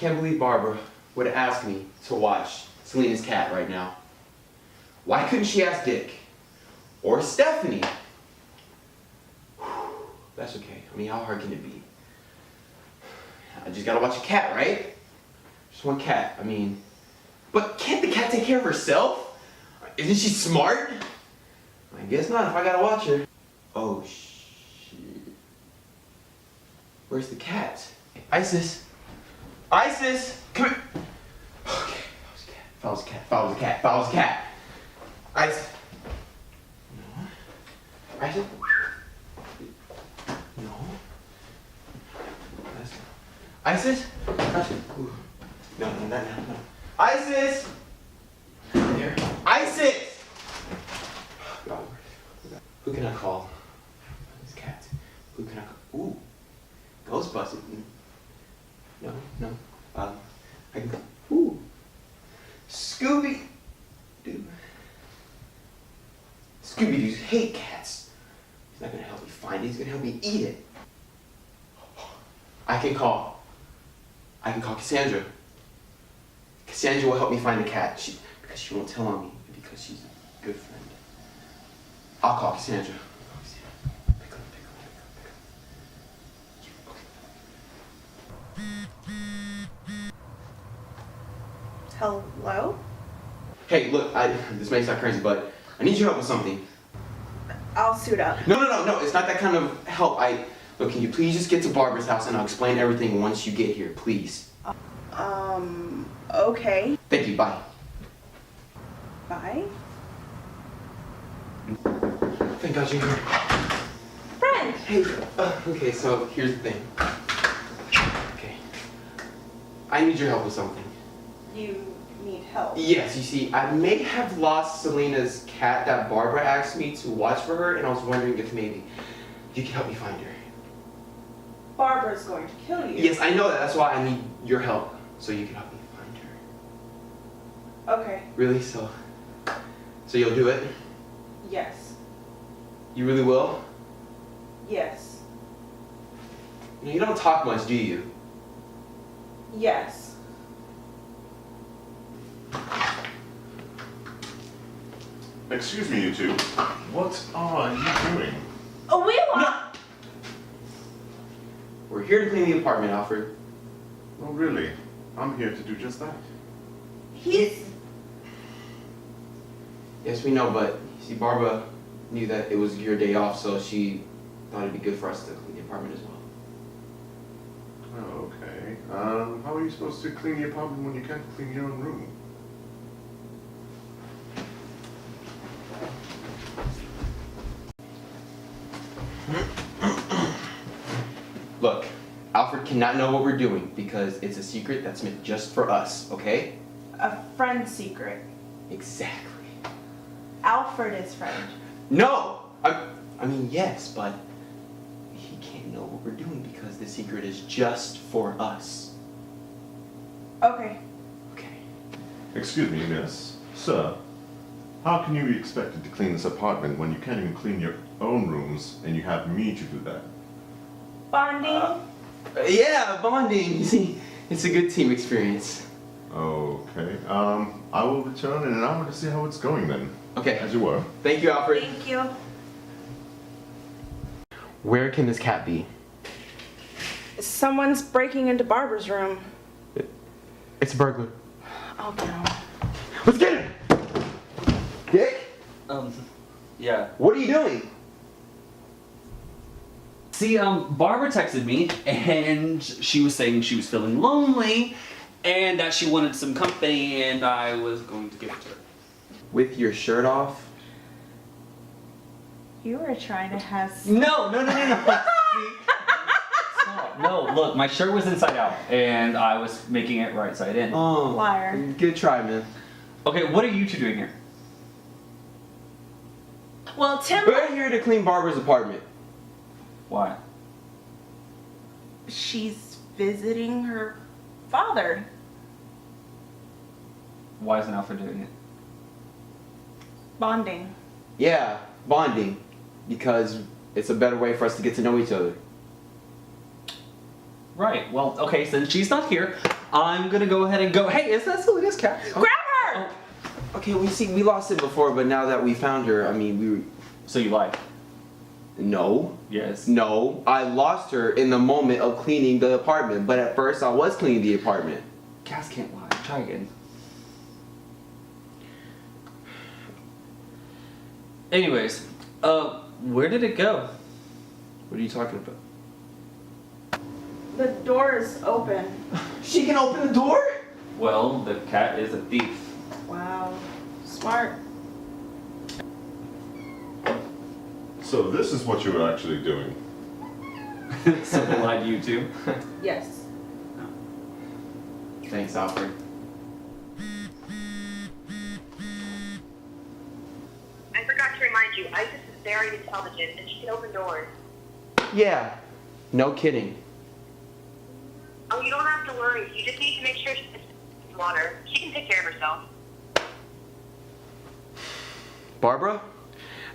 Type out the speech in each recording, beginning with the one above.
can't believe Barbara would ask me to watch Selina's cat right now. Why couldn't she ask Dick? Or Stephanie? That's okay. I mean, how hard can it be? I just gotta watch a cat, right? Just one cat. I mean, but can't the cat take care of herself? Isn't she smart? I guess not if I gotta watch her. Oh, shit. Where's the cat? Isis! Isis! Come here! Okay, if I was a cat, if I was a cat, if I was a cat, if I was a cat. Isis! No. Isis? No. Isis? Ooh. No, no, no, no, no. Isis! There. Isis! God, who can I call? This cat. Who can I call? Ooh. Ghostbusters. No, no. I can call. Ooh. Scooby-Doo. Scooby-Doo's hate cats. He's not gonna help me find it, he's gonna help me eat it. I can call Cassandra. Cassandra will help me find the cat. Because she won't tell on me, because she's a good friend. I'll call Cassandra. Pick up. Hello? Hey, look, this may sound crazy, but I need your help with something. I'll suit up. No, it's not that kind of help. Look, can you please just get to Barbara's house and I'll explain everything once you get here, please. Okay. Thank you, bye. Bye? Thank God you're here. Friend! Hey, okay, so here's the thing. Okay. I need your help with something. You need help? Yes, you see, I may have lost Selina's cat that Barbara asked me to watch for her, and I was wondering if maybe you could help me find her. Barbara's going to kill you. Yes, I know that. That's why I need your help, so you can help me find her. Okay. Really? So you'll do it? Yes. You really will? Yes. You don't talk much, do you? Yes. Excuse me, you two. What are you doing? Oh, we want... We're here to clean the apartment, Alfred. Oh, really? I'm here to do just that. He's... Yes, we know, but you see, Barbara knew that it was your day off, so she thought it'd be good for us to clean the apartment as well. Oh, okay. How are you supposed to clean the apartment when you can't clean your own room? Look, Alfred cannot know what we're doing because it's a secret that's meant just for us, okay? A friend secret. Exactly. Alfred is friend. No! I mean, yes, but he can't know what we're doing because the secret is just for us. Okay. Okay. Excuse me, miss. Sir, how can you be expected to clean this apartment when you can't even clean your own rooms and you have me to do that? Bonding? Yeah, bonding. You see, it's a good team experience. Okay. I will return in an hour to see how it's going then. Okay. As you were. Thank you, Alfred. Thank you. Where can this cat be? Someone's breaking into Barbara's room. It's a burglar. Oh, no. Let's get him! Dick? Yeah. What are you doing? See, Barbara texted me, and she was saying she was feeling lonely, and that she wanted some company, and I was going to give it to her. With your shirt off? You were trying to have... No. See? Stop. No, look, my shirt was inside out, and I was making it right side in. Oh. Liar. Good try, man. Okay, what are you two doing here? Well, Tim... We're here to clean Barbara's apartment. Why? She's visiting her father. Why isn't Alfred doing it? Bonding. Yeah, bonding. Because it's a better way for us to get to know each other. Right, well, okay, since she's not here, I'm gonna go ahead and go. Hey, is that Selina's cat? Grab her! Okay, we lost it before, but now that we found her, I mean, So you lied? No. Yes. No, I lost her in the moment of cleaning the apartment, but at first I was cleaning the apartment. Cats can't lie. Try again. Anyways, where did it go? What are you talking about? The door is open. She can open the door? Well, the cat is a thief. Wow. Smart. So this is what you were actually doing. So they lied to you too? Yes. Thanks, Alfred. I forgot to remind you, Isis is very intelligent and she can open doors. Yeah, no kidding. Oh, you don't have to worry. You just need to make sure she gets water. She can take care of herself. Barbara?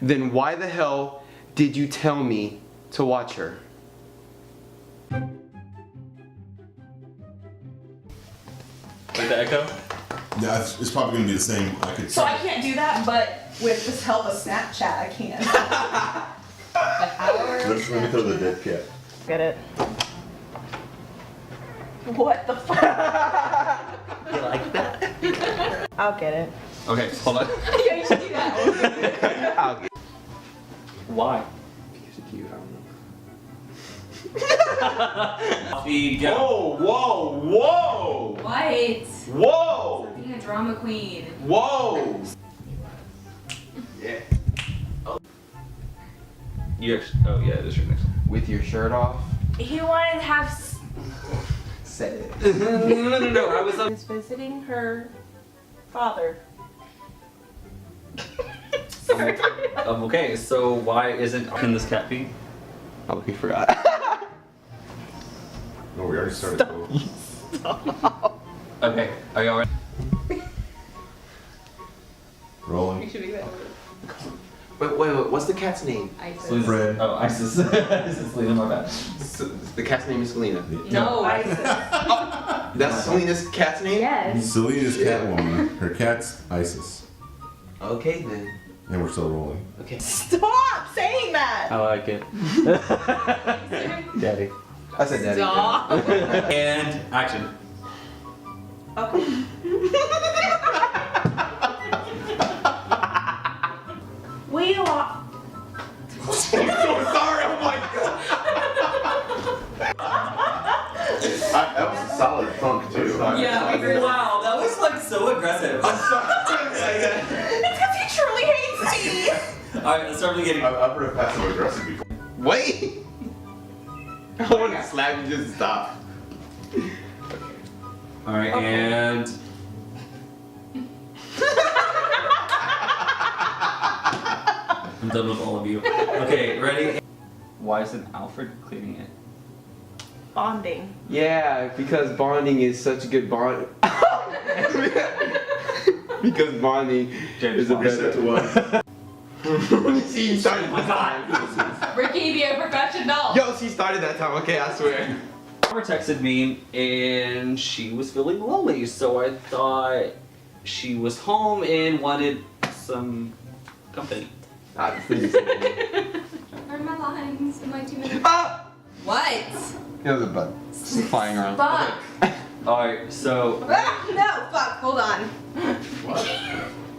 Then why the hell did you tell me to watch her? Like the echo? Yeah, it's probably gonna be the same. I could. So I can't do that, but with the help of Snapchat, I can. Let me throw the dead cat. Get it. What the fuck? You like that? I'll get it. Okay, hold on. Yeah, you should do that. I'll get Why? it cute, I don't know. The go. Whoa, whoa, whoa! What? Whoa! Being a drama queen. Whoa! Yeah. You actually, oh yeah, this is your next one. With your shirt off? He wanted to have. Say it. No, I was Is visiting her father. okay, so why isn't in this cat pee? Oh, he forgot. No, we already started. Okay, are y'all ready? Rolling. Wait, what's the cat's name? Isis. Fred. Oh, Isis. This is Selina, my bad. The cat's name is Selina. No. That's Selena's cat's name? Yes. Selena's Catwoman. Her cat's Isis. Okay then. And we're still rolling. Okay. Stop saying that! I like it. Daddy. I said that. Stop. And action. Okay. We lost. I'm so sorry, oh my god. That was a solid funk too. Yeah, we agree. Wow, that was like so aggressive. It's because he truly hates me! Alright, let's start beginning. I've heard of passive aggressive before. Wait! I want to slap you, just stop. Alright, and. I'm done with all of you. Okay, ready? Why isn't Alfred cleaning it? Bonding. Yeah, because bonding is such a good bond. Because bonding James is a Bond. Reset better. to one. See, you started that time. Ricky, be a professional. Yo, she started that time. Okay, I swear. Barbara texted me and she was feeling lonely, so I thought she was home and wanted some company. Ah, please. Where are my lines in my 2 minutes? Ah! What? It was a bug. Just flying around. Fuck. Alright, so. No, fuck, hold on.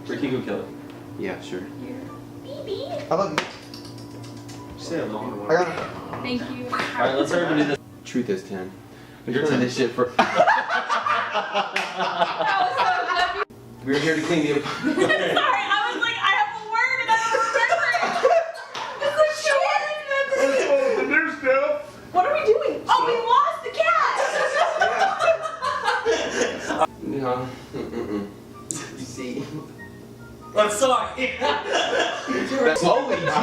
Ricky, go kill it. Yeah, sure. BB. I love you. Say hello. I got it. Thank you. Alright, let's everybody do this. Truth is 10. We're Your doing 10. this shit for. That was so good. We're here to clean the apartment. Sorry, I was like, I have a word and I don't remember it. It's like, shit. The new stuff. What are we doing? Oh, we lost the cat! No. You see. I'm sorry. Slowly, Jesus.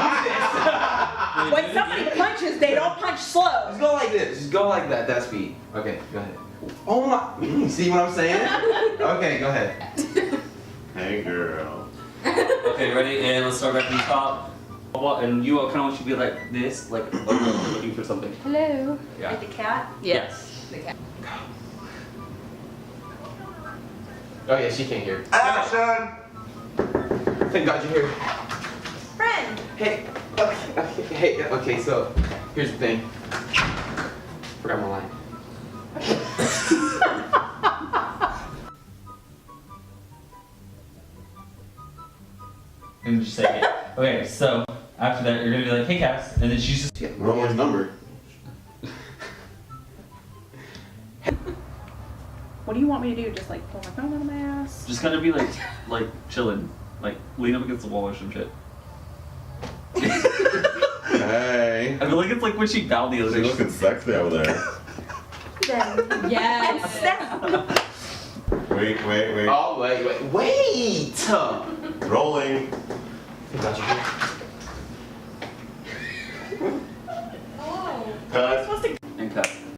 When somebody punches, they don't punch slow. Just go like this. Just go like that. That speed. Okay, go ahead. Oh my. See what I'm saying? Okay, go ahead. Hey girl. Okay, ready? And let's start back from the top. And you all kind of want you to be like this, like looking for something. Hello. Yeah. Like the cat? Yes. The cat. Oh yeah, she can't hear. Action! Thank God you're here. Friend. Hey, okay, so here's the thing. Forgot my line. And just say it. Okay, so after that, you're gonna be like, hey Cass, and then she's just. Yeah, wrong his number. What do you want me to do? Just like pull my phone out of my ass? Just gonna be like chilling, like lean up against the wall or some shit. Hey. I feel like it's like when she bowed the other She's day. looking sexy over there. Then. Yes. Wait. Oh, wait! Rolling. Thank God you're here.